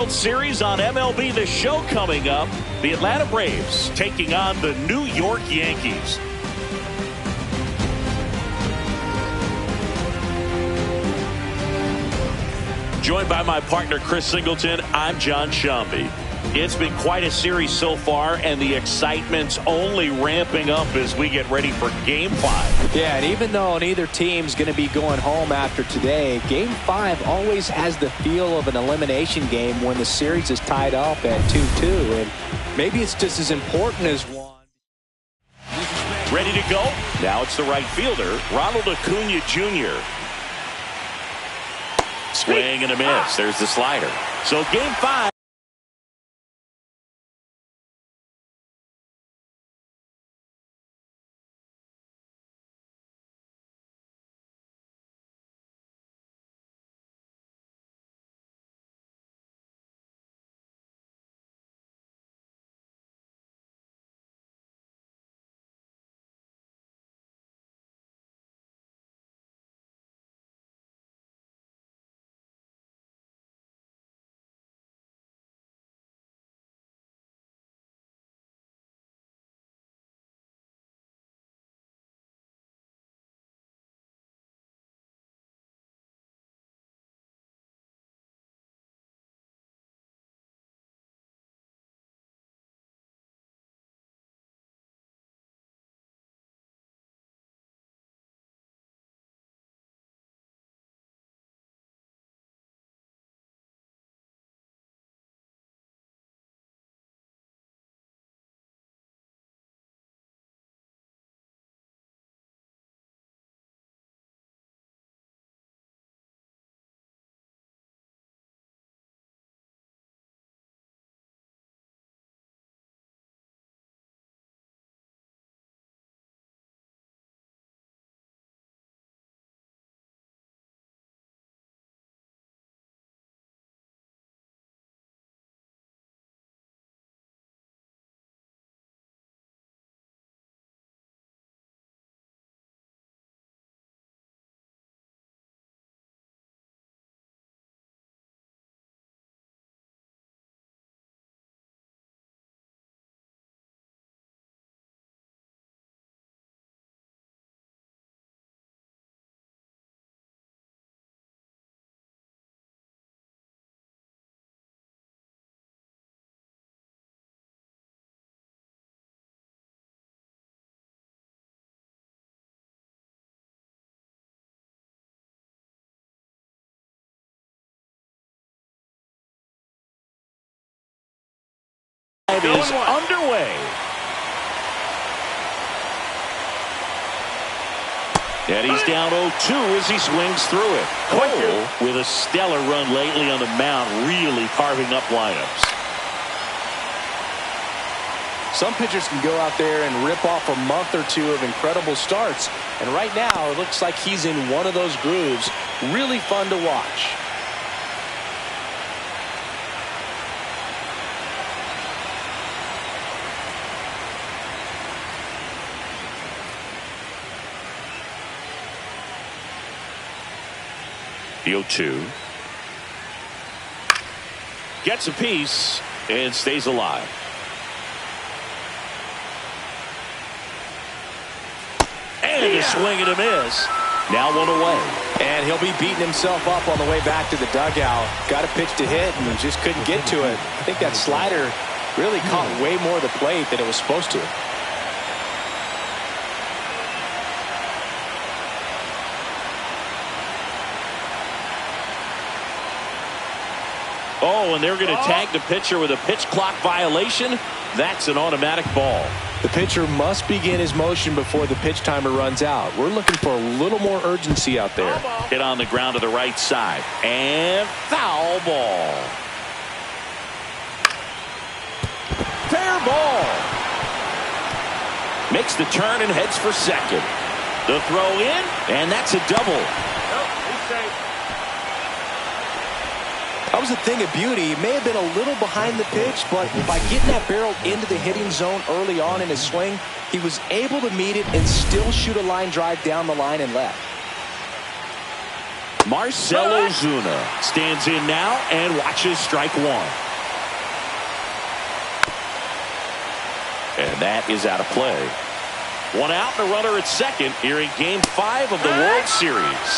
World Series on MLB The Show coming up. The Atlanta Braves taking on the New York Yankees. Joined by my partner Chris Singleton, I'm John Shambi. It's been quite a series so far, and the excitement's only ramping up as we get ready for Game 5. Yeah, and even though neither team's going to be going home after today, Game 5 always has the feel of an elimination game when the series is tied up at 2-2, and maybe it's just as important as one. Ready to go? Now it's the right fielder, Ronald Acuna Jr. Swing and a miss. There's the slider. So Game 5. Is underway. And he's down 0-2 as he swings through it. Cole, with a stellar run lately on the mound, really carving up lineups. Some pitchers can go out there and rip off a month or two of incredible starts, and right now it looks like he's in one of those grooves. Really fun to watch. The 0-2. Gets a piece and stays alive. And a swing and a miss. Now one away. And he'll be beating himself up on the way back to the dugout. Got a pitch to hit and just couldn't get to it. I think that slider really caught way more of the plate than it was supposed to. Oh, and they're going to tag the pitcher with a pitch clock violation. That's an automatic ball. The pitcher must begin his motion before the pitch timer runs out. We're looking for a little more urgency out there. Hit on the ground to the right side. And foul ball. Fair ball. Makes the turn and heads for second. The throw in, and that's a double. He's safe. That was a thing of beauty. He may have been a little behind the pitch, but by getting that barrel into the hitting zone early on in his swing, he was able to meet it and still shoot a line drive down the line and left. Marcell Ozuna stands in now and watches strike one. And that is out of play. One out and a runner at second here in Game 5 of the World Series.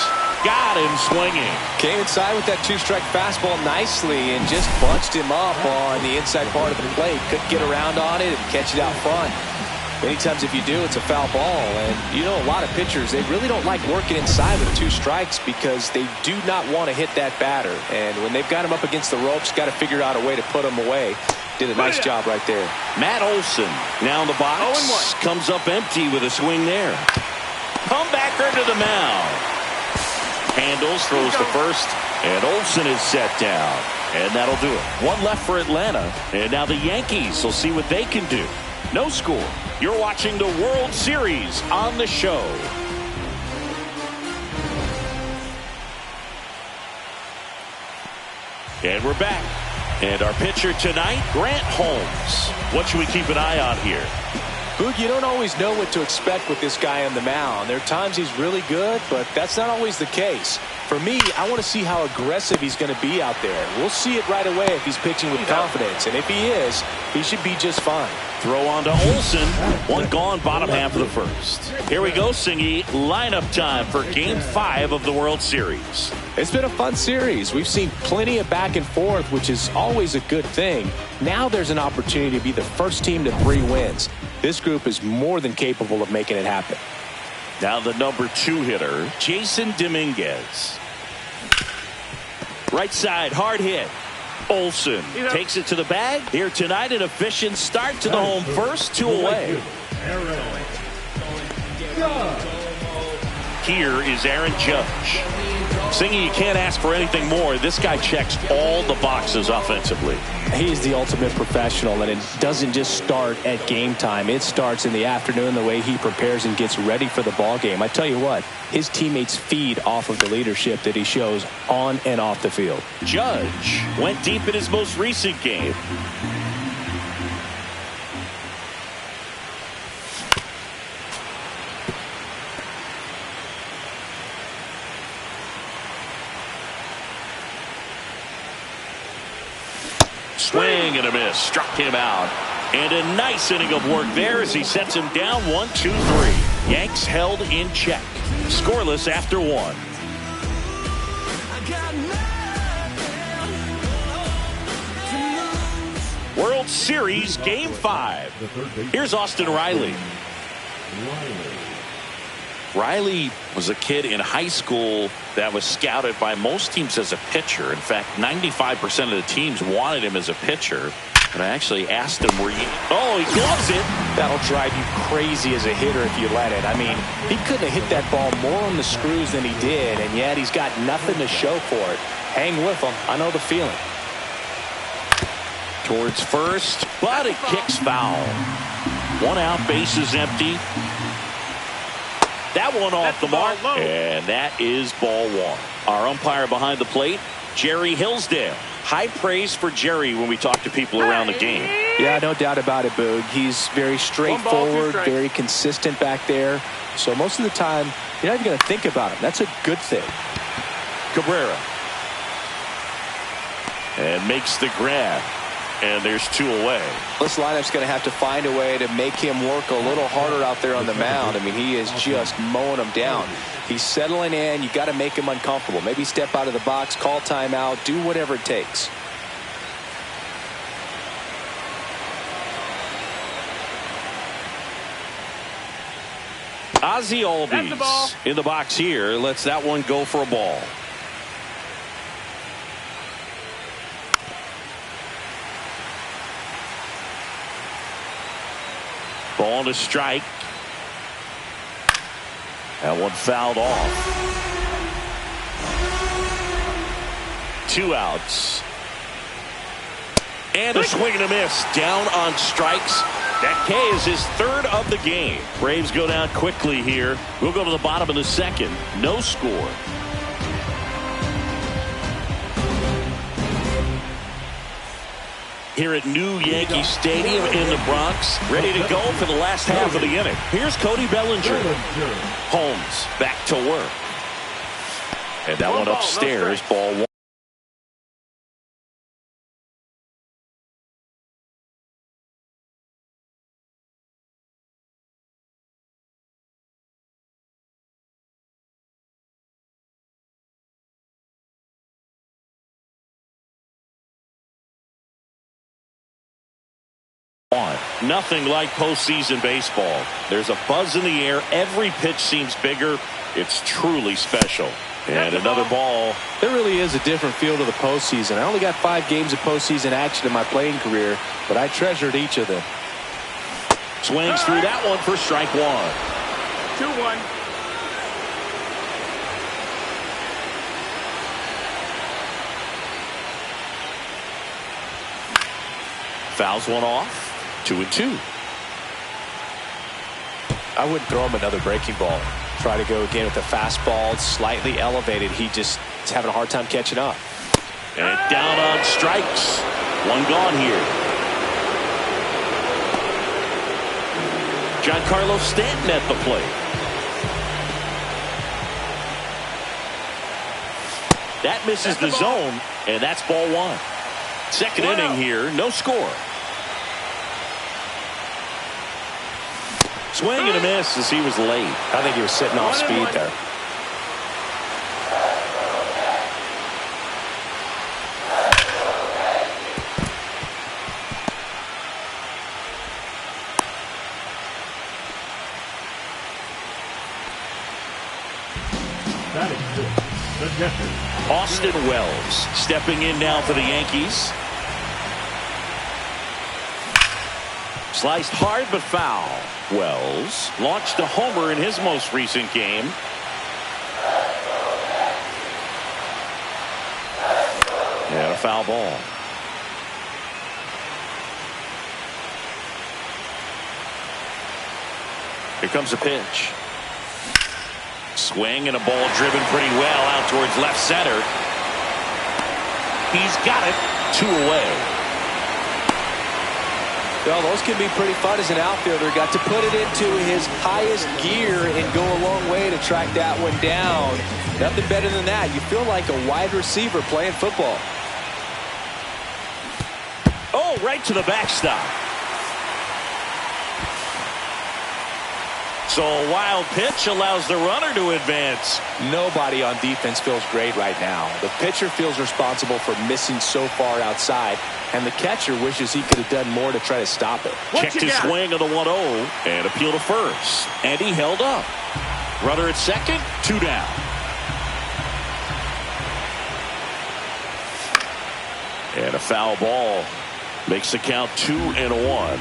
Got him swinging. Came inside with that two-strike fastball nicely and just bunched him up on the inside part of the plate. Couldn't get around on it and catch it out front. Many times if you do, it's a foul ball. And you know, a lot of pitchers, they really don't like working inside with two strikes because they do not want to hit that batter. And when they've got him up against the ropes, got to figure out a way to put him away. Did a nice job right there. Matt Olson now in the box. Comes up empty with a swing there. Comebacker to the mound. Handles, throws to first, and Olson is set down. And that'll do it. One left for Atlanta. And now the Yankees will see what they can do. No score. You're watching the World Series on the show. And we're back. And our pitcher tonight, Grant Holmes. What should we keep an eye on here? Boog, you don't always know what to expect with this guy on the mound. There are times he's really good, but that's not always the case. For me, I want to see how aggressive he's going to be out there. We'll see it right away if he's pitching with confidence. And if he is, he should be just fine. Throw on to Olson. One gone, bottom half of the first. Here we go, Singy. Lineup time for Game 5 of the World Series. It's been a fun series. We've seen plenty of back and forth, which is always a good thing. Now there's an opportunity to be the first team to 3 wins. This group is more than capable of making it happen. Now the number 2 hitter, Jason Dominguez. Right side, hard hit. Olson takes it to the bag. Here tonight, an efficient start to the home first, 2 away. Here is Aaron Judge. Singy, you can't ask for anything more. This guy checks all the boxes offensively. He's the ultimate professional, and it doesn't just start at game time. It starts in the afternoon, the way he prepares and gets ready for the ball game. I tell you what, his teammates feed off of the leadership that he shows on and off the field. Judge went deep in his most recent game. Swing and a miss. Struck him out. And a nice inning of work there as he sets him down 1-2-3. Yanks held in check. Scoreless after 1. World Series Game 5. Here's Austin Riley. Riley was a kid in high school that was scouted by most teams as a pitcher. In fact, 95% of the teams wanted him as a pitcher. And I actually asked him, oh, he gloves it. That'll drive you crazy as a hitter if you let it. I mean, he couldn't have hit that ball more on the screws than he did, and yet he's got nothing to show for it. Hang with him. I know the feeling. Towards first, but it kicks foul. 1 out, bases empty. That one off the mark, and that is ball 1. Our umpire behind the plate, Jerry Hillsdale. High praise for Jerry when we talk to people around the game. Yeah, no doubt about it, Boog. He's very straightforward, very consistent back there. So most of the time, you're not even going to think about him. That's a good thing. Cabrera. And makes the grab. And there's 2 away. This lineup's going to have to find a way to make him work a little harder out there on the mound. I mean, he is just mowing them down. He's settling in. You got to make him uncomfortable. Maybe step out of the box, call timeout, do whatever it takes. Ozzie Albies in the box here. Lets that one go for a ball. Ball to strike. That one fouled off. 2 outs. And a swing and a miss. Down on strikes. That K is his 3rd of the game. Braves go down quickly here. We'll go to the bottom of the 2nd. No score. Here at New Yankee Stadium in the Bronx, ready to go for the last half of the inning. Here's Cody Bellinger. Holmes back to work. And that one upstairs, ball one. Nothing like postseason baseball. There's a buzz in the air. Every pitch seems bigger. It's truly special. And another ball. There really is a different feel to the postseason. I only got 5 games of postseason action in my playing career, but I treasured each of them. Swings through that one for strike one. 2-1. Fouls one off. 2-2. I wouldn't throw him another breaking ball. Try to go again with the fastball, slightly elevated. He just is having a hard time catching up. And down on strikes. One gone here. Giancarlo Stanton at the plate. That misses the zone, and that's ball one. Second inning here, no score. Swing and a miss as he was late. I think he was sitting off speed there. That is good. Good gesture. Austin Wells stepping in now for the Yankees. Sliced hard but foul. Wells launched a homer in his most recent game. And a foul ball. Here comes a pitch. Swing and a ball driven pretty well out towards left center. He's got it. 2 away. Well, those can be pretty fun as an outfielder. Got to put it into his highest gear and go a long way to track that one down. Nothing better than that. You feel like a wide receiver playing football. Oh, right to the backstop. So a wild pitch allows the runner to advance. Nobody on defense feels great right now. The pitcher feels responsible for missing so far outside, and the catcher wishes he could have done more to try to stop it. Checked his swing on the 1-0 and appealed to first. And he held up. Runner at second, 2 down. And a foul ball makes the count 2-1.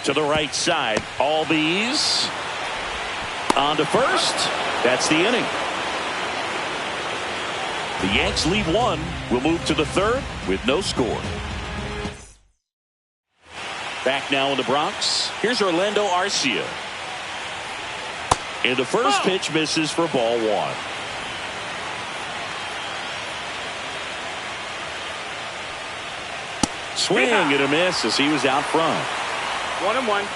To the right side, all these on to first. That's the inning. The Yanks lead 1. We'll move to the 3rd with no score. Back now in the Bronx. Here's Orlando Arcia. And the first pitch misses for ball 1. Swing and a miss as he was out front. 1-1.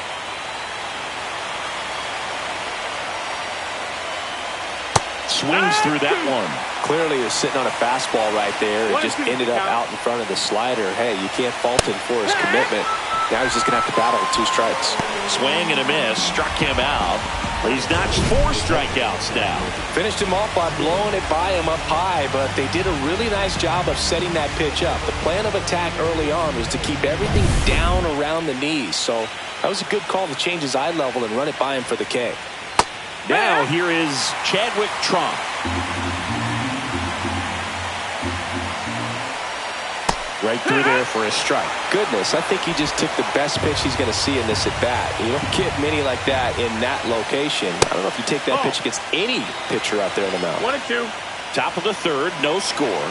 Swings through that one. Clearly is sitting on a fastball right there. It just ended up out in front of the slider. Hey, you can't fault him for his commitment. Now he's just going to have to battle with 2 strikes. Swing and a miss. Struck him out. He's notched 4 strikeouts now. Finished him off by blowing it by him up high, but they did a really nice job of setting that pitch up. The plan of attack early on was to keep everything down around the knees. So that was a good call to change his eye level and run it by him for the K. Now here is Chadwick Trump. Right through there for a strike. Goodness, I think he just took the best pitch he's going to see in this at bat. You don't get many like that in that location. I don't know if you take that pitch against any pitcher out there in the mound. 1-2. Top of the 3rd, no score.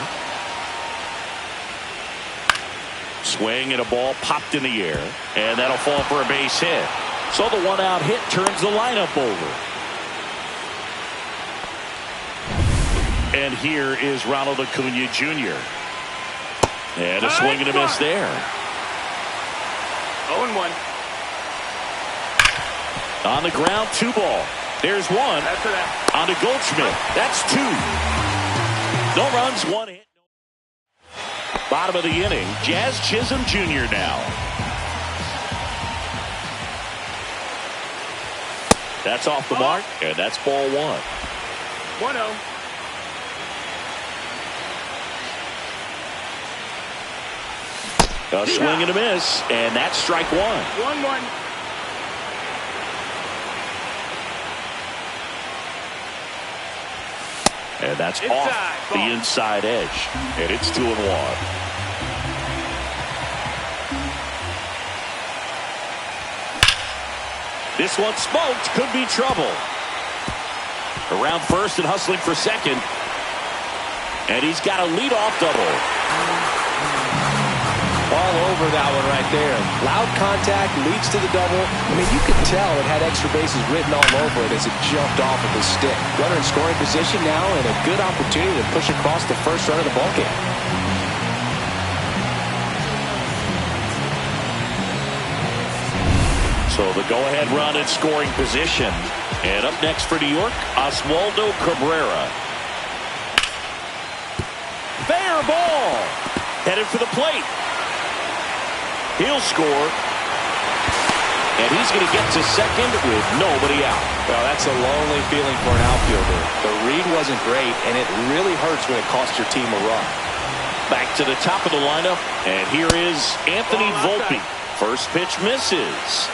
Swing and a ball popped in the air, and that'll fall for a base hit. So the 1-out hit turns the lineup over. And here is Ronald Acuna Jr. And a swing and a miss there. 0-1. On the ground, 2 ball. There's 1. After that. On to Goldschmidt. That's 2. No runs, 1 hit. Bottom of the inning, Jazz Chisholm Jr. now. That's off the mark, and that's ball 1. 1-0. A swing and a miss, and that's strike 1. 1-1. And that's Inside, off ball. the inside edge. And it's 2-1. This one smoked. Could be trouble. Around first and hustling for second. And he's got a leadoff double. All over that one right there. Loud contact leads to the double. I mean, you could tell it had extra bases written all over it as it jumped off of his stick. Runner in scoring position now, and a good opportunity to push across the first run of the ballgame. So the go-ahead run in scoring position. And up next for New York, Oswaldo Cabrera. Fair ball. Headed for the plate. He'll score. And he's going to get to second with nobody out. Well, that's a lonely feeling for an outfielder. The read wasn't great, and it really hurts when it costs your team a run. Back to the top of the lineup, and here is Anthony Volpe. First pitch misses.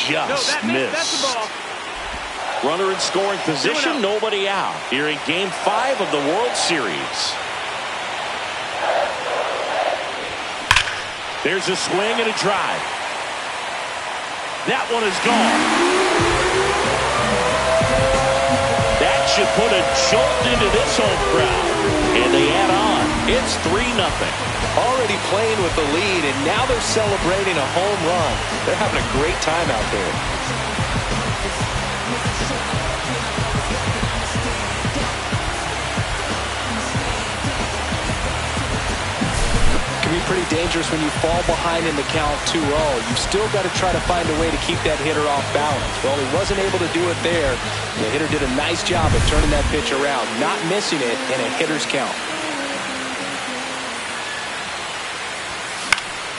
Just missed. That's the ball. Runner in scoring position, nobody out. Here in Game 5 of the World Series. There's a swing and a drive. That one is gone. That should put a jolt into this home crowd. And they add on. It's 3-0. Already playing with the lead, and now they're celebrating a home run. They're having a great time out there. Can be pretty dangerous when you fall behind in the count 2-0. You've still got to try to find a way to keep that hitter off balance. Well, he wasn't able to do it there. The hitter did a nice job of turning that pitch around, not missing it in a hitter's count.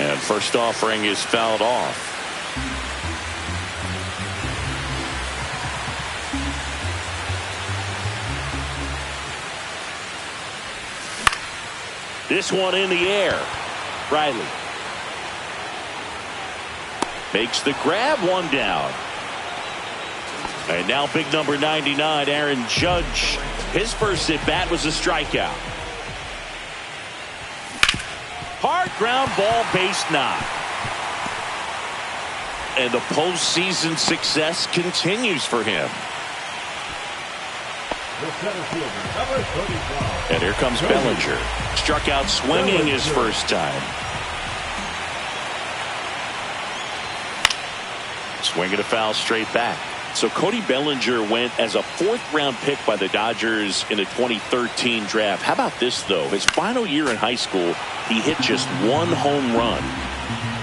And first offering is fouled off. This one in the air. Riley makes the grab, 1 down. And now big number 99, Aaron Judge. His first at bat was a strikeout. Hard ground ball, base knock. And the postseason success continues for him. And here comes Bellinger. Struck out swinging his first time. Swing and a foul straight back. So Cody Bellinger went as a 4th-round pick by the Dodgers in the 2013 draft. How about this, though? His final year in high school, he hit just 1 home run.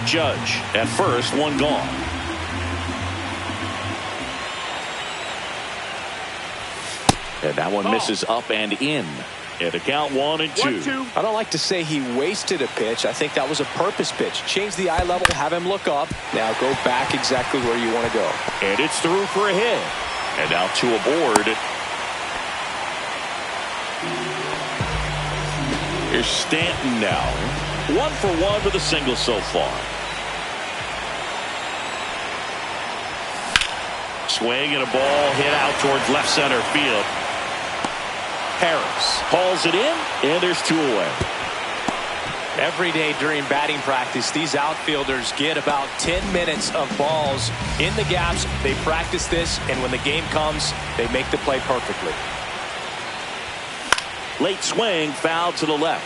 Judge at first, 1 gone. And that one misses up and in. And a count 1-2. I don't like to say he wasted a pitch. I think that was a purpose pitch. Change the eye level, have him look up. Now go back exactly where you want to go. And it's through for a hit. And now 2 aboard. Here's Stanton now. 1 for 1 with a single so far. Swing and a ball hit out towards left center field. Harris hauls it in, and there's 2 away. Every day during batting practice, these outfielders get about 10 minutes of balls in the gaps. They practice this, and when the game comes, they make the play perfectly. Late swing, foul to the left.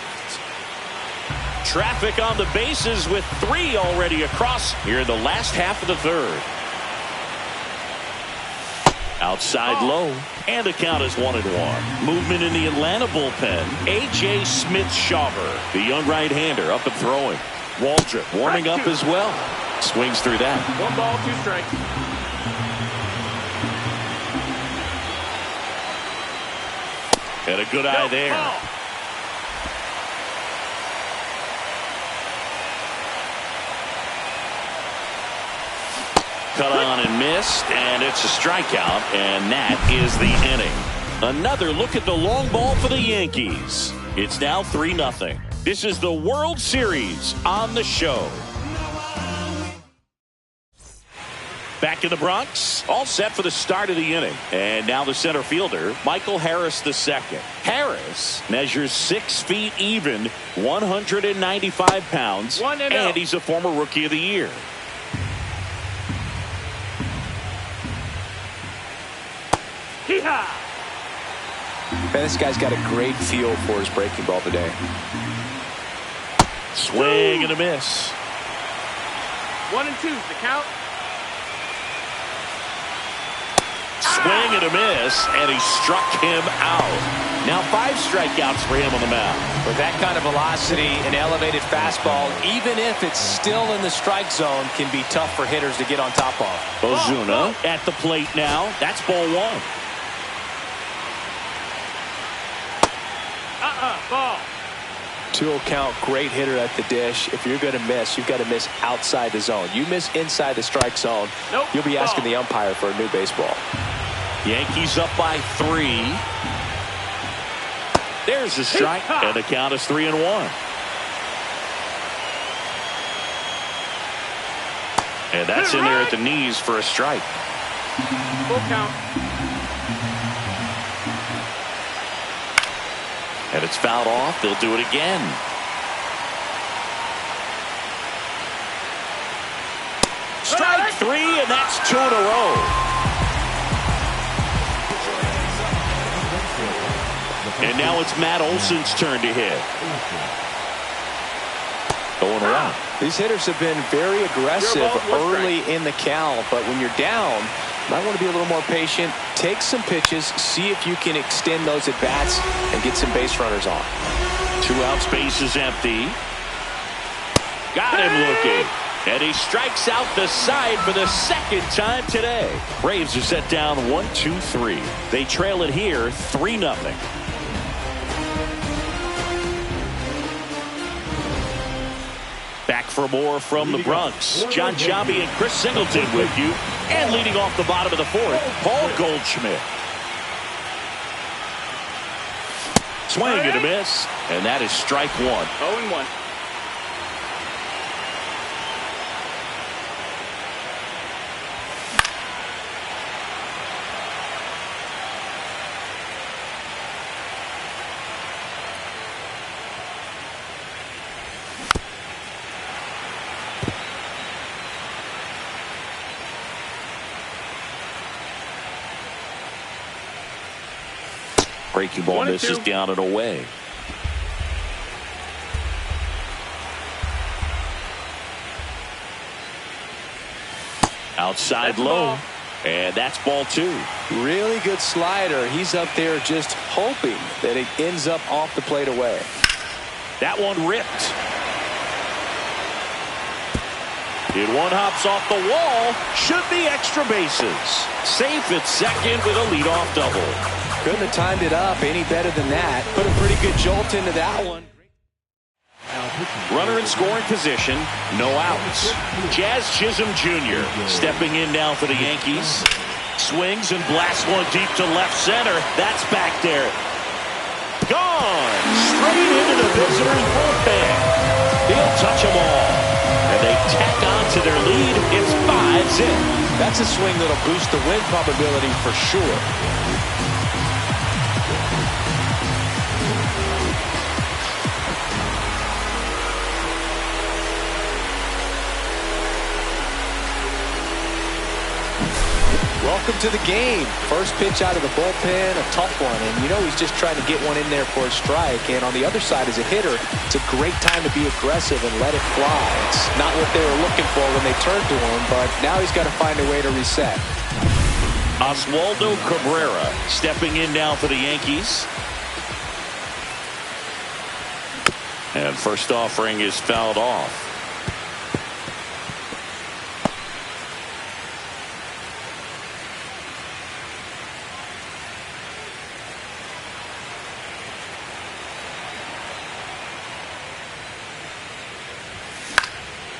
Traffic on the bases with 3 already across here in the last half of the 3rd. Outside low, and the count is 1-1. Movement in the Atlanta bullpen. A.J. Smith-Shawver, the young right-hander, up and throwing. Waldrop warming up as well. Swings through that. 1 ball, 2 strikes. And a good eye there. Ball. Cut on and missed, and it's a strikeout, and that is the inning. Another look at the long ball for the Yankees. It's now 3-0. This is the World Series on the show. Back in the Bronx, all set for the start of the inning. And now the center fielder, Michael Harris II. Harris measures 6 feet even, 195 pounds, and he's a former Rookie of the Year. Man, this guy's got a great feel for his breaking ball today. Swing and a miss. 1 and 2's the count. Swing and a miss, and he struck him out. Now 5 strikeouts for him on the mound. With that kind of velocity, an elevated fastball, even if it's still in the strike zone, can be tough for hitters to get on top of. Ozuna at the plate now. That's ball 1. Ball. 2-0 count, great hitter at the dish. If you're going to miss, you've got to miss outside the zone. You miss inside the strike zone, you'll be asking the umpire for a new baseball. Yankees up by 3. There's a strike, and the count is 3-1. And that's in there at the knees for a strike. Full count. And it's fouled off. They'll do it again. Strike 3, and that's 2 in a row. And now it's Matt Olson's turn to hit. Going around. These hitters have been very aggressive early in the count, but when you're down, you might want to be a little more patient. Take some pitches, see if you can extend those at bats and get some base runners on. 2 outs, base is empty. Got him looking. And he strikes out the side for the 2nd time today. Braves are set down 1-2-3. They trail it here 3-0. Back for more from the Bronx. John Giambi and Chris Singleton with you. And leading off the bottom of the 4th, Paul Goldschmidt. Swing and a miss. And that is strike 1. 0-1. Breaking ball misses down and away. Outside low. And that's ball 2. Really good slider. He's up there just hoping that it ends up off the plate away. That one ripped. It one hops off the wall. Should be extra bases. Safe at second with a leadoff double. Couldn't have timed it up any better than that. Put a pretty good jolt into that one. Runner in scoring position, no outs. Jazz Chisholm Jr. stepping in now for the Yankees. Swings and blasts one deep to left center. That's back there. Gone! Straight into the visitors' bullpen. He'll touch them all. And they tack on to their lead. It's 5-zip. That's a swing that'll boost the win probability for sure. Welcome to the game. First pitch out of the bullpen, a tough one. And you know he's just trying to get one in there for a strike. And on the other side, as a hitter, it's a great time to be aggressive and let it fly. It's not what they were looking for when they turned to him, but now he's got to find a way to reset. Oswaldo Cabrera stepping in now for the Yankees. And first offering is fouled off.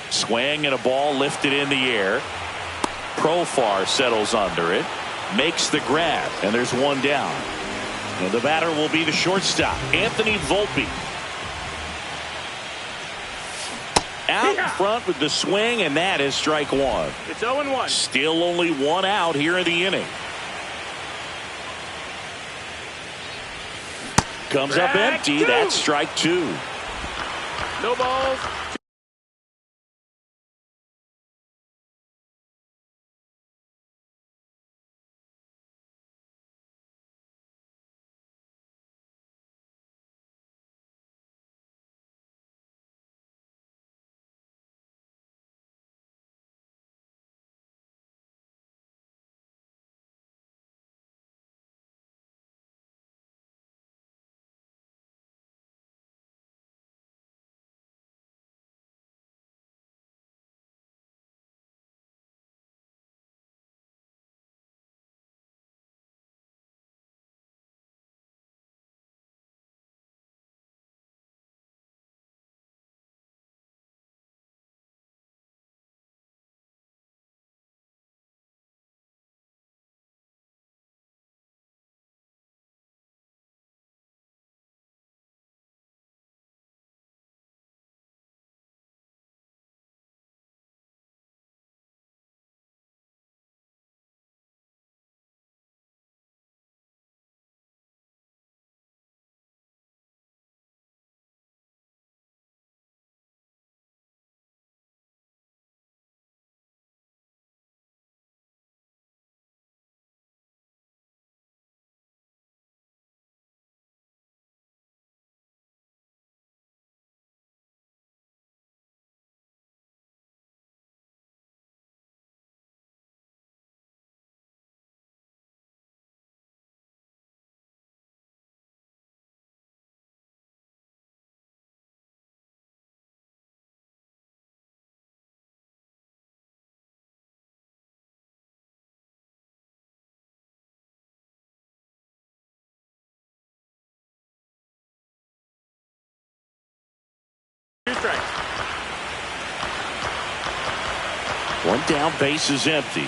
Swing and a ball lifted in the air. Profar settles under it. Makes the grab. And there's one down. And the batter will be the shortstop, Anthony Volpe. Out in front with the swing, and that is strike one. It's 0-1. Still only one out here in the inning. Comes up empty. That's strike two. No balls. Two strikes. One down, base is empty.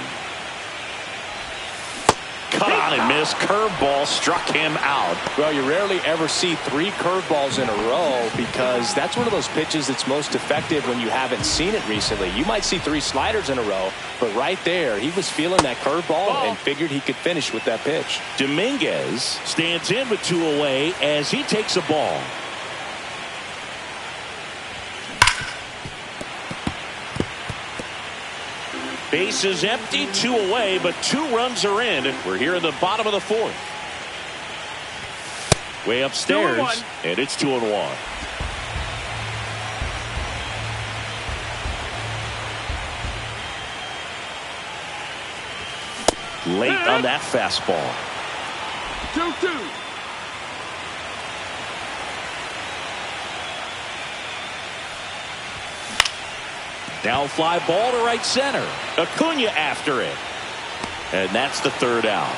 Cut on and missed. Curveball struck him out. Well, you rarely ever see three curveballs in a row because that's one of those pitches that's most effective when you haven't seen it recently. You might see three sliders in a row, but right there, he was feeling that curveball and figured he could finish with that pitch. Dominguez stands in with two away as he takes a ball. Base is empty, two away, but two runs are in. We're here in the bottom of the fourth. Way upstairs, and it's 2-1. Late on that fastball. 2-2. Down fly ball to right center. Acuna after it. And that's the third out.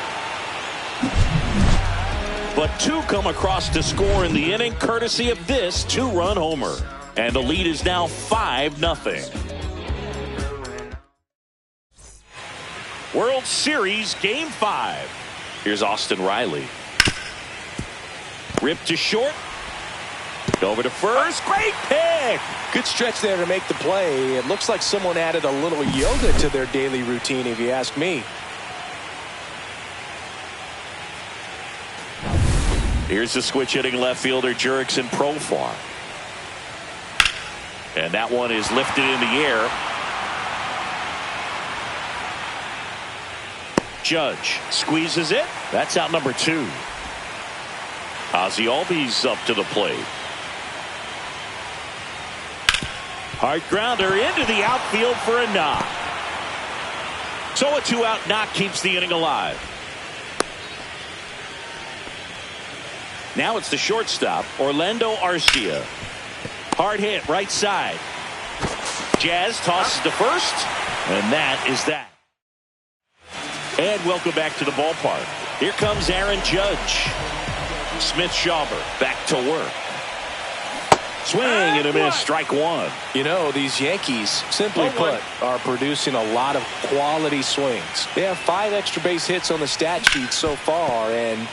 But two come across to score in the inning courtesy of this two-run homer. And the lead is now 5-0. World Series Game 5. Here's Austin Riley. Ripped to short. Over to first. Great pick. Good stretch there to make the play. It looks like someone added a little yoga to their daily routine, if you ask me. Here's the switch hitting left fielder Jurickson Profar. And that one is lifted in the air. Judge squeezes it. That's out number 2. Ozzie Albies up to the plate. Hard grounder into the outfield for a knock. So a 2-out knock keeps the inning alive. Now it's the shortstop, Orlando Arcia. Hard hit right side. Jazz tosses to first, and that is that. And welcome back to the ballpark. Here comes Aaron Judge. Smith-Shawver back to work. Swing and a miss, strike one. You know, these Yankees, simply put, are producing a lot of quality swings. They have 5 extra base hits on the stat sheet so far, and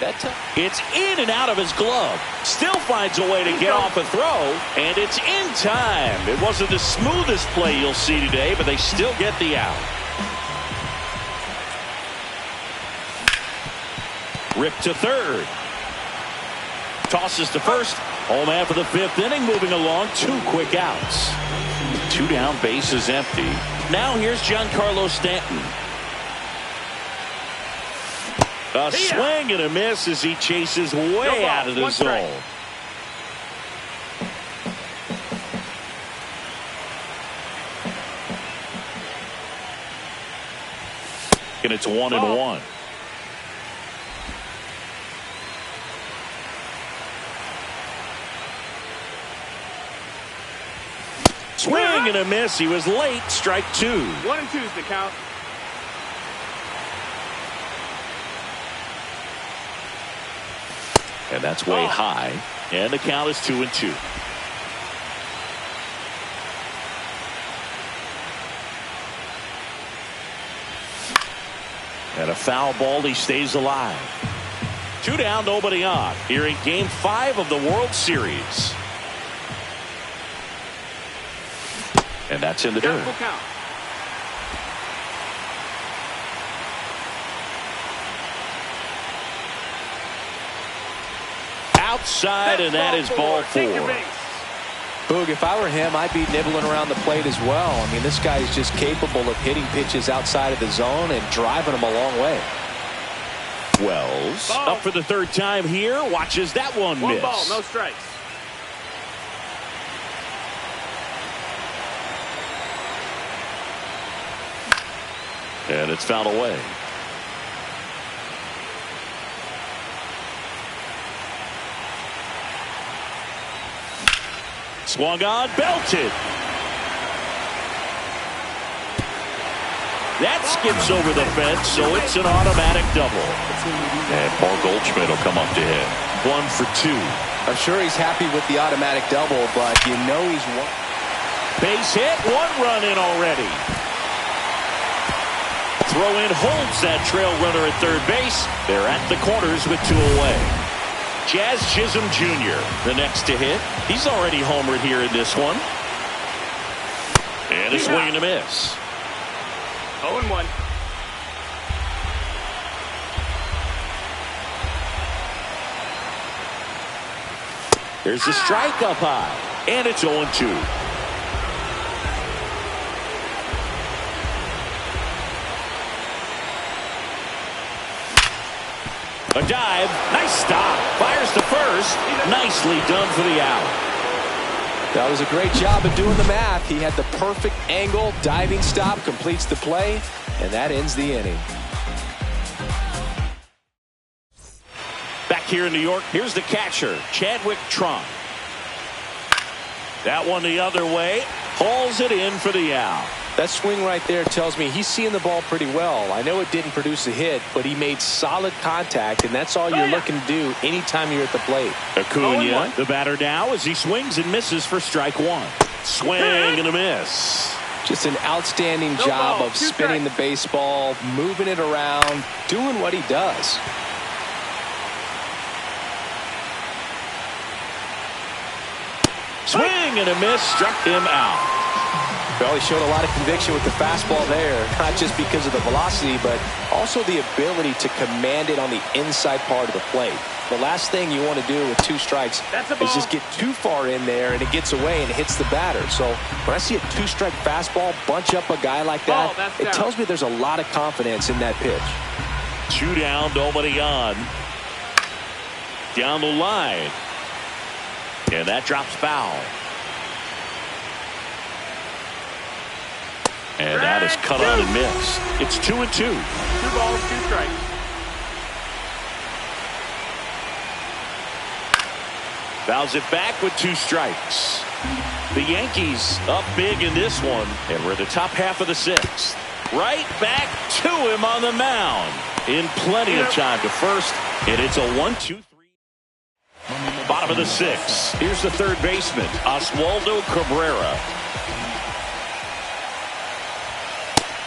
it's in and out of his glove. Still finds a way to get off a throw, and it's in time. It wasn't the smoothest play you'll see today, but they still get the out. Rip to third. Tosses to first. Home after the 5th inning, moving along. 2 quick outs. 2 down, bases empty. Now here's Giancarlo Stanton. A swing and a miss as he chases way out of the zone. And it's 1-1. Swing and a miss. He was late. Strike 2. 1-2 is the count. And that's way high. And the count is 2-2. And a foul ball. He stays alive. 2 down, nobody on. Here in Game 5 of the World Series. And that's in the dirt. Outside, and that is ball 4. Boog, if I were him, I'd be nibbling around the plate as well. I mean, this guy is just capable of hitting pitches outside of the zone and driving them a long way. Wells up for the 3rd time here. Watches that one miss. 1 ball, no strikes. And it's fouled away. Swung on, belted. That skips over the fence, so it's an automatic double. And Paul Goldschmidt will come up to hit. 1 for 2. I'm sure he's happy with the automatic double, but you know he's one. Base hit, 1 run in already. Throw in holds that trail runner at third base. They're at the corners with 2 away. Jazz Chisholm Jr. the next to hit. He's already homered here in this one. And a swing and a miss. 0-1. There's the strike up high. And it's 0-2. A dive, nice stop, fires to first, nicely done for the out. That was a great job of doing the math. He had the perfect angle, diving stop, completes the play, and that ends the inning. Back here in New York, here's the catcher, Chadwick Trump. That one the other way, hauls it in for the out. That swing right there tells me he's seeing the ball pretty well. I know it didn't produce a hit, but he made solid contact, and that's all you're looking to do anytime you're at the plate. Acuna, the batter now, as he swings and misses for strike 1. Swing and a miss. Just an outstanding job of spinning the baseball, moving it around, doing what he does. Swing and a miss, struck him out. Well, he showed a lot of conviction with the fastball there, not just because of the velocity, but also the ability to command it on the inside part of the plate. The last thing you want to do with 2 strikes is just get too far in there and it gets away and it hits the batter. So when I see a 2-strike fastball bunch up a guy like that, it tells me there's a lot of confidence in that pitch. 2 down, nobody on. Down the line. And that drops foul. And that is cut on and missed. It's 2-2. 2 balls, 2 strikes. Fouls it back with 2 strikes. The Yankees up big in this one, and we're the top half of the 6th. Right back to him on the mound. In plenty of time to first, and it's a 1-2-3. Bottom of the 6th. Here's the third baseman, Oswaldo Cabrera.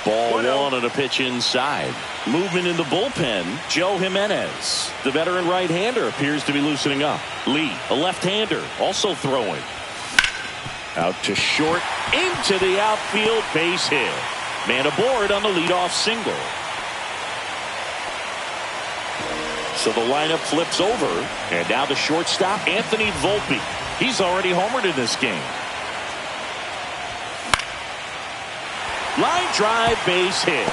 Ball 1 on a pitch inside. Movement in the bullpen, Joe Jimenez. The veteran right-hander appears to be loosening up. Lee, a left-hander, also throwing. Out to short, into the outfield, base hit. Man aboard on the leadoff single. So the lineup flips over, and now the shortstop, Anthony Volpe. He's already homered in this game. Line drive, base hit.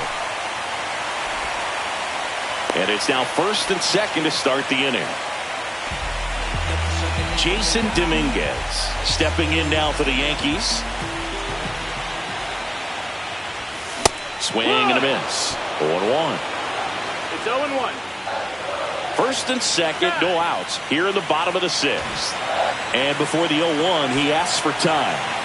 And it's now first and second to start the inning. Jason Dominguez stepping in now for the Yankees. Swing and a miss. 0-1. It's 0-1. First and second, no outs here in the bottom of the 6th. And before the 0-1, he asks for time.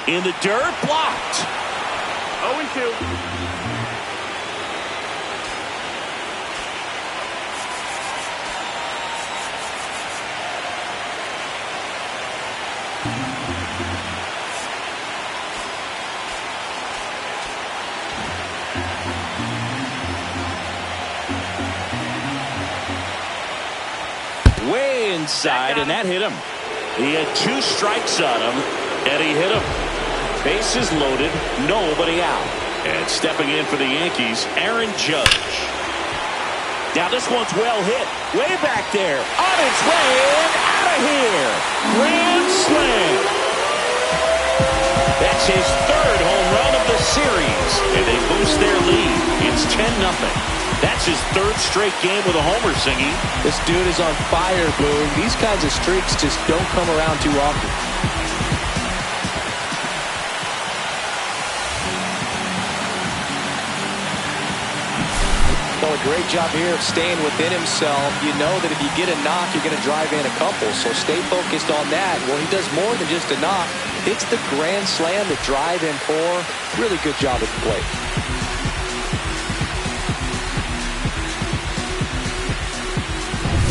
In the dirt, blocked. 0-2. Way inside, and that hit him. He had 2 strikes on him, and he hit him. Bases loaded, nobody out. And stepping in for the Yankees, Aaron Judge. Now this one's well hit. Way back there. On its way and out of here. Grand slam. That's his 3rd home run of the series. And they boost their lead. It's 10-0. That's his 3rd straight game with a homer, Singy. This dude is on fire, Boone. These kinds of streaks just don't come around too often. Well, a great job here of staying within himself. You know that if you get a knock, you're going to drive in a couple. So stay focused on that. Well, he does more than just a knock. It's the grand slam, the drive in 4. Really good job at the plate.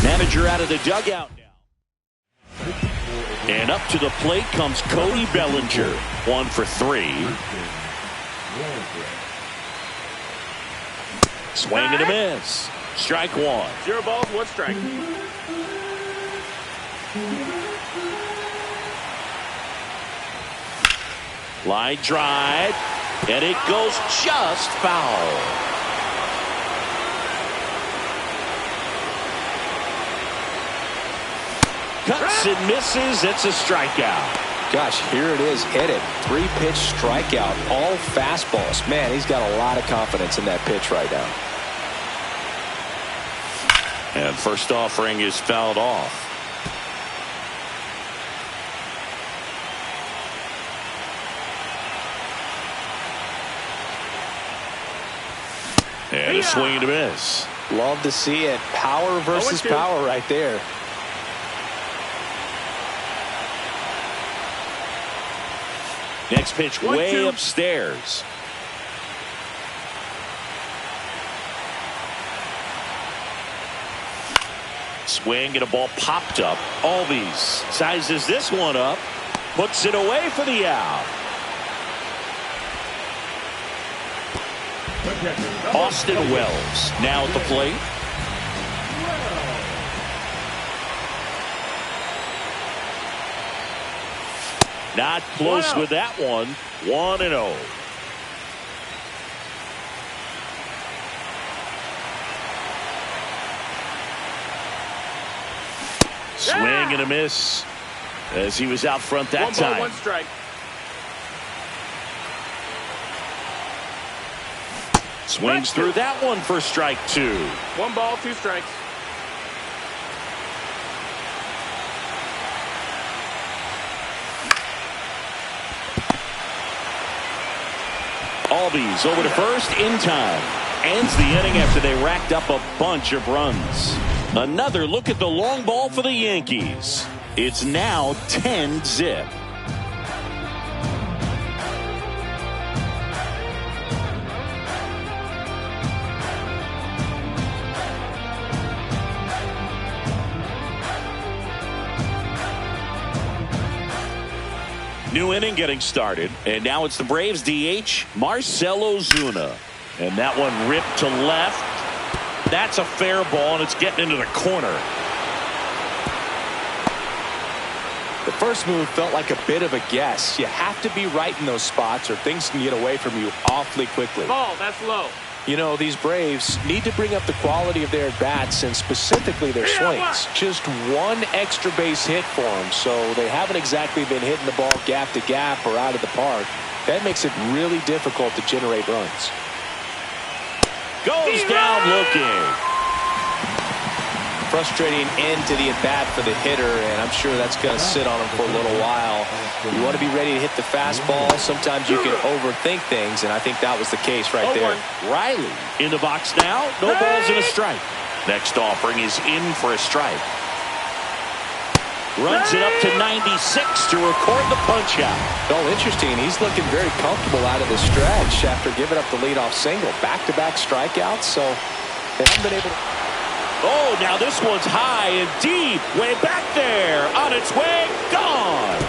Manager out of the dugout now. And up to the plate comes Cody Bellinger. 1 for 3. Swing and a miss. Strike 1. 0 balls, 1 strike. Line drive, and it goes just foul. Cuts and misses. It's a strikeout. Gosh, here it is, hit it. 3-pitch strikeout, all fastballs. Man, he's got a lot of confidence in that pitch right now. And first offering is fouled off. And a swing and a miss. Love to see it. Power versus power right there. Next pitch way upstairs. Swing and a ball popped up. Albies sizes this one up. Puts it away for the out. Austin Wells now at the plate. Not close with that one. 1-0. Swing and a miss as he was out front that time. 1 strike. Swings through that one for strike 2. 1 ball, 2 strikes. Albies over to first in time. Ends the inning after they racked up a bunch of runs. Another look at the long ball for the Yankees. It's now 10-zip. New inning getting started, and now it's the Braves DH, Marcell Ozuna. And that one ripped to left. That's a fair ball, and it's getting into the corner. The first move felt like a bit of a guess. You have to be right in those spots or things can get away from you awfully quickly. Ball, that's low. You know, these Braves need to bring up the quality of their bats and specifically their swings. Just one extra base hit for them, so they haven't exactly been hitting the ball gap to gap or out of the park. That makes it really difficult to generate runs. Goes down looking. Frustrating end to the at-bat for the hitter, and I'm sure that's going to sit on him for a little while. You want to be ready to hit the fastball. Sometimes you can overthink things, and I think that was the case right there. Riley in the box now. No balls and a strike. Next offering is in for a strike. Runs it up to 96 to record the punch out. Oh, interesting. He's looking very comfortable out of the stretch after giving up the leadoff single. Back-to-back strikeouts, so they haven't been able to... Oh, now this one's high and deep. Way back there. On its way. Gone.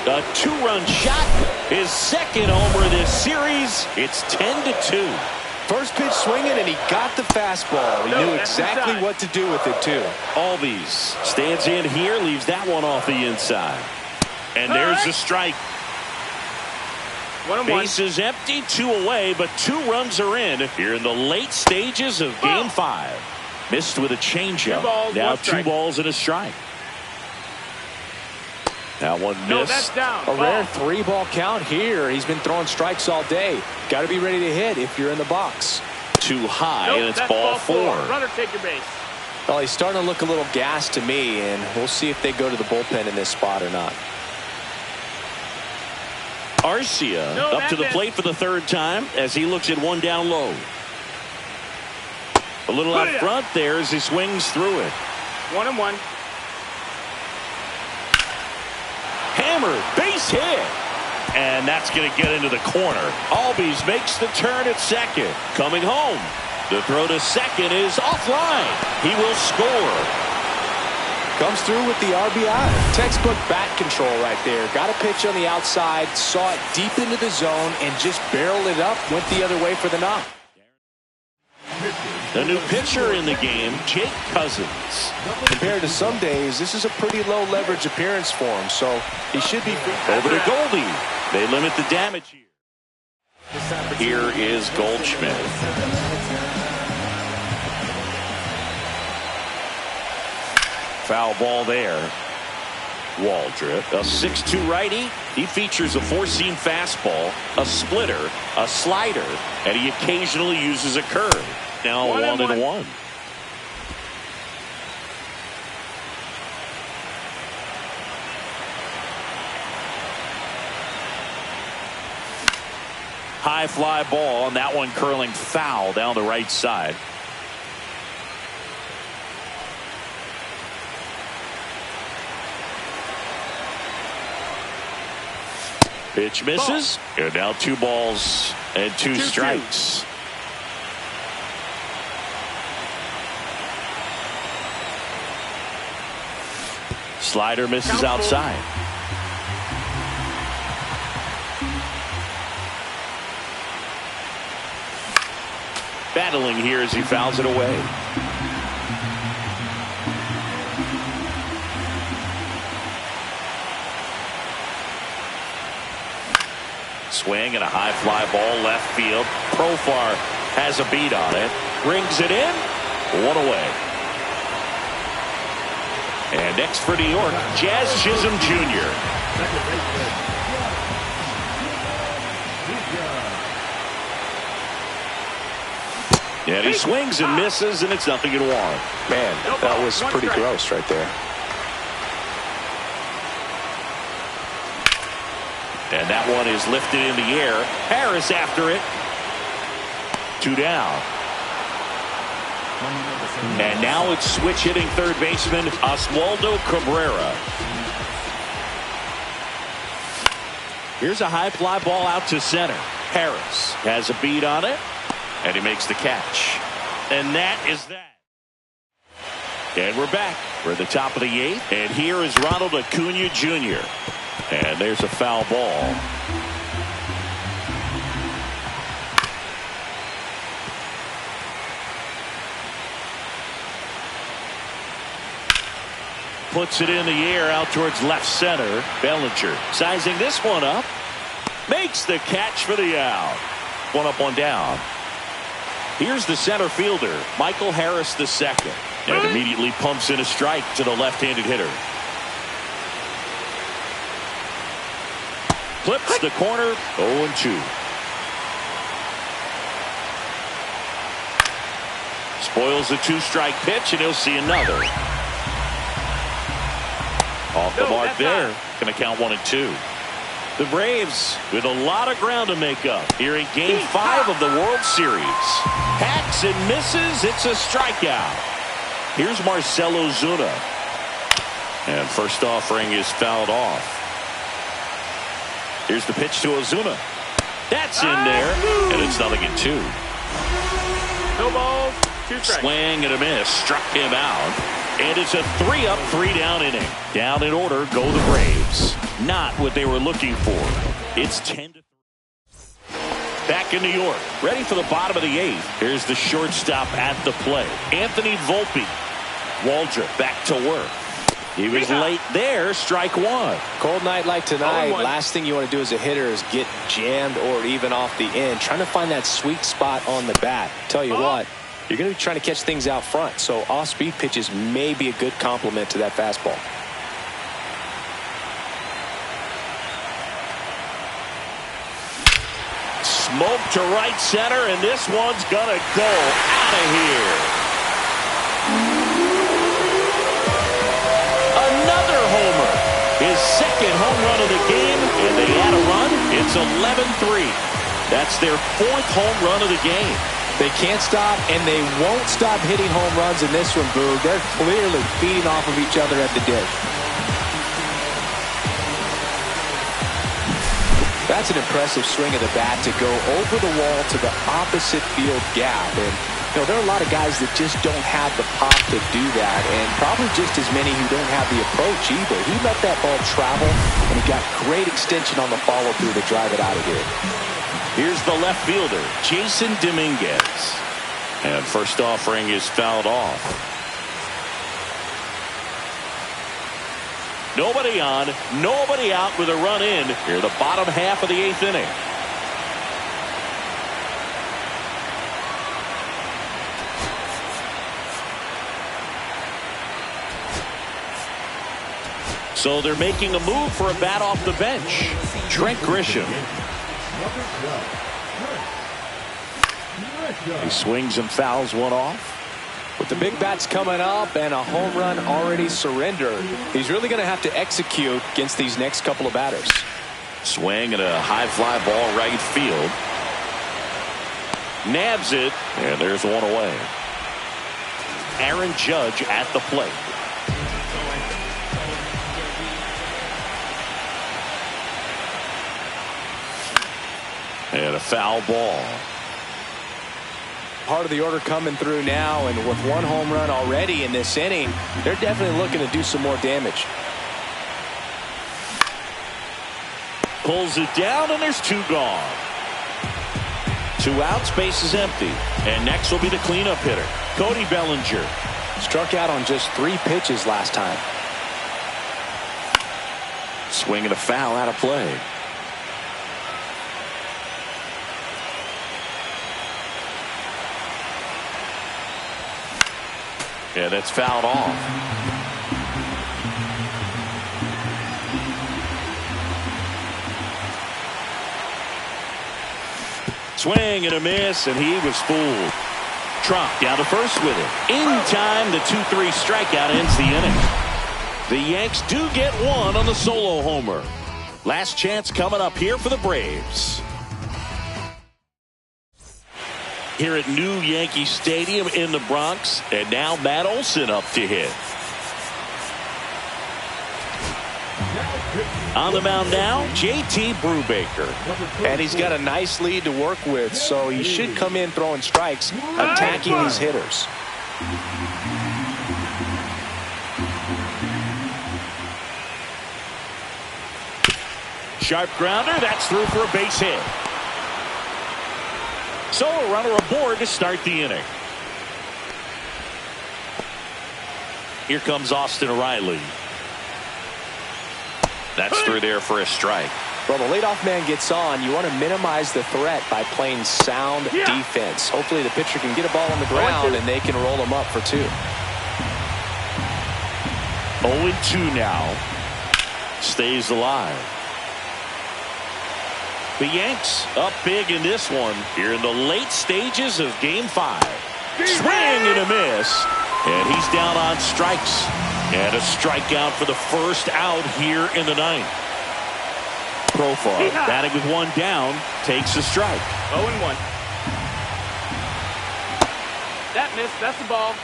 A 2-run shot. His second homer this series. It's 10-2. First pitch swinging, and he got the fastball. He knew exactly what to do with it, too. Albies stands in here, leaves that one off the inside. And there's the strike. Bases empty, 2 away, but 2 runs are in here in the late stages of Game 5. Missed with a changeup. Now 2 balls and a strike. That one missed. A rare 3-ball count here. He's been throwing strikes all day. Got to be ready to hit if you're in the box. Too high, and it's ball 4. Runner, take your base. Well, he's starting to look a little gassed to me, and we'll see if they go to the bullpen in this spot or not. Arcia up to the plate for the 3rd time as he looks at one down low. A little out front there as he swings through it. 1-1. Hammered, base hit. And that's going to get into the corner. Albies makes the turn at second. Coming home. The throw to second is offline. He will score. Comes through with the RBI. Textbook bat control right there. Got a pitch on the outside, saw it deep into the zone, and just barreled it up, went the other way for the knock. The new pitcher in the game, Jake Cousins. Compared to some days, this is a pretty low leverage appearance for him, so he should be free. Over to Goldie. They limit the damage here. Here is Goldschmidt. Foul ball there. Waldrop, a 6'2 righty. He features a 4-seam fastball, a splitter, a slider, and he occasionally uses a curve. Now 1-1. High fly ball, and that one curling foul down the right side. Pitch misses. And now 2 balls and 2 strikes. Slider misses outside. Battling here as he fouls it away. Swing and a high fly ball left field. Profar has a beat on it. Brings it in. 1 away. And next for New York, Jazz Chisholm Jr. And he swings and misses, and it's 0-1. Man, that was pretty gross right there. And that one is lifted in the air. Harris after it. 2 down. And now it's switch hitting third baseman Oswaldo Cabrera. Here's a high fly ball out to center. Harris has a beat on it, and he makes the catch. And that is that. And we're back. We're at the top of the 8th, and here is Ronald Acuna Jr. And there's a foul ball. Puts it in the air out towards left center. Bellinger sizing this one up. Makes the catch for the out. 1 up, 1 down. Here's the center fielder, Michael Harris II. And immediately pumps in a strike to the left-handed hitter. Clips the corner, 0-2. Spoils the 2-strike pitch, and he'll see another. Off the mark there. Going to count 1-2. The Braves with a lot of ground to make up here in Game 5 of the World Series. Hacks and misses. It's a strikeout. Here's Marcell Ozuna. And first offering is fouled off. Here's the pitch to Ozuna. That's in there, and it's 0-2. No balls, 2 strikes. Swing and a miss. Struck him out. And it's a 3-up, 3-down inning. Down in order go the Braves. Not what they were looking for. It's 10-3. Back in New York. Ready for the bottom of the 8th. Here's the shortstop at the plate. Anthony Volpe. Waldrop back to work. He was late there. Strike 1. Cold night like tonight, last thing you want to do as a hitter is get jammed or even off the end. Trying to find that sweet spot on the bat. Tell you what, you're going to be trying to catch things out front. So off-speed pitches may be a good complement to that fastball. Smoke to right center, and this one's going to go out of here. Another homer. His second home run of the game, and they add a run. It's 11-3. That's their 4th home run of the game. They can't stop, and they won't stop hitting home runs in this one, Boog. They're clearly feeding off of each other at the dish. That's an impressive swing of the bat to go over the wall to the opposite field gap. And, you know, there are a lot of guys that just don't have the pop to do that, and probably just as many who don't have the approach either. He let that ball travel, and he got great extension on the follow-through to drive it out of here. Here's the left fielder, Jason Dominguez. And first offering is fouled off. Nobody on, nobody out with a run in here, the bottom half of the 8th inning. So they're making a move for a bat off the bench. Trent Grisham. He swings and fouls one off. With the big bats coming up and a home run already surrendered, he's really going to have to execute against these next couple of batters. Swing and a high fly ball right field. Nabs it, and there's one away. Aaron Judge at the plate. And a foul ball. Part of the order coming through now, and with 1 home run already in this inning, they're definitely looking to do some more damage. Pulls it down, and there's 2 gone. 2 outs, base is empty. And next will be the cleanup hitter, Cody Bellinger. Struck out on just 3 pitches last time. Swing and a foul out of play. Yeah, that's fouled off. Swing and a miss, and he was fooled. Trump down to first with it. In time, the 2-3 strikeout ends the inning. The Yanks do get one on the solo homer. Last chance coming up here for the Braves. Here at New Yankee Stadium in the Bronx, and now Matt Olson up to hit. On the mound now, J.T. Brubaker. And he's got a nice lead to work with, so he should come in throwing strikes, attacking these hitters. Sharp grounder, that's through for a base hit. So a runner aboard to start the inning. Here comes Austin Riley. That's through there for a strike. Well, the leadoff man gets on. You want to minimize the threat by playing sound defense. Hopefully the pitcher can get a ball on the ground and they can roll him up for 2. 0-2 now. Stays alive. The Yanks up big in this one here in the late stages of Game 5. Swing and a miss. And he's down on strikes. And a strikeout for the first out here in the 9th. Profar batting with 1 down, takes a strike. 0-1. That missed. That's the ball.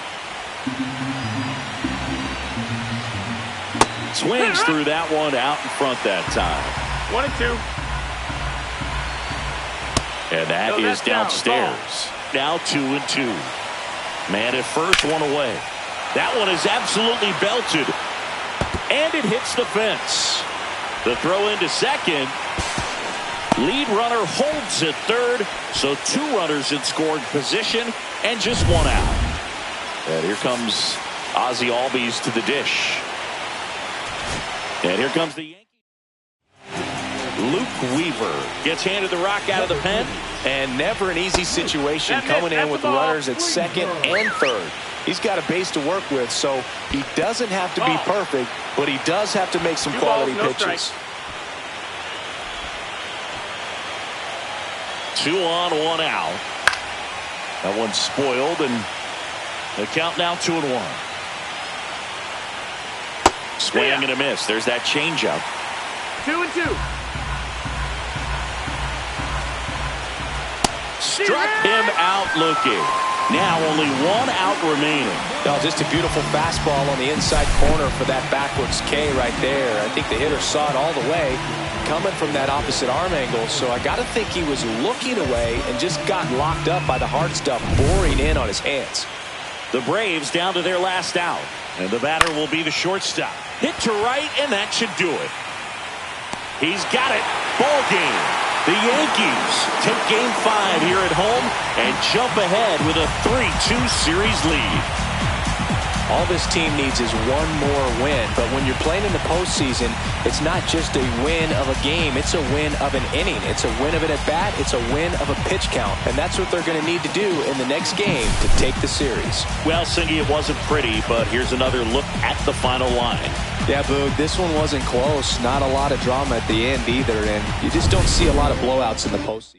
Swings through that one out in front that time. 1-2. And that is downstairs. Now 2-2. Man at first, 1 away. That one is absolutely belted. And it hits the fence. The throw into second. Lead runner holds at third. So 2 runners in scoring position and just 1 out. And here comes Ozzie Albies to the dish. And here comes the Yankees. Luke Weaver gets handed the rock out of the pen. And never an easy situation coming in with runners at second and third. He's got a base to work with, so he doesn't have to be perfect, but he does have to make some quality pitches. 2 on, 1 out. That one's spoiled, and the count now 2-1. Swing and a miss. There's that changeup. 2-2. Struck him out looking. Now only 1 out remaining. Oh, just a beautiful fastball on the inside corner for that backwards K right there. I think the hitter saw it all the way coming from that opposite arm angle. So I got to think he was looking away and just got locked up by the hard stuff boring in on his hands. The Braves down to their last out. And the batter will be the shortstop. Hit to right, and that should do it. He's got it. Ball game. The Yankees take Game 5 here at home and jump ahead with a 3-2 series lead. All this team needs is 1 more win, but when you're playing in the postseason, it's not just a win of a game, it's a win of an inning. It's a win of an at-bat, it's a win of a pitch count, and that's what they're going to need to do in the next game to take the series. Well, Singy, it wasn't pretty, but here's another look at the final line. Yeah, Boog, this one wasn't close. Not a lot of drama at the end either, and you just don't see a lot of blowouts in the postseason.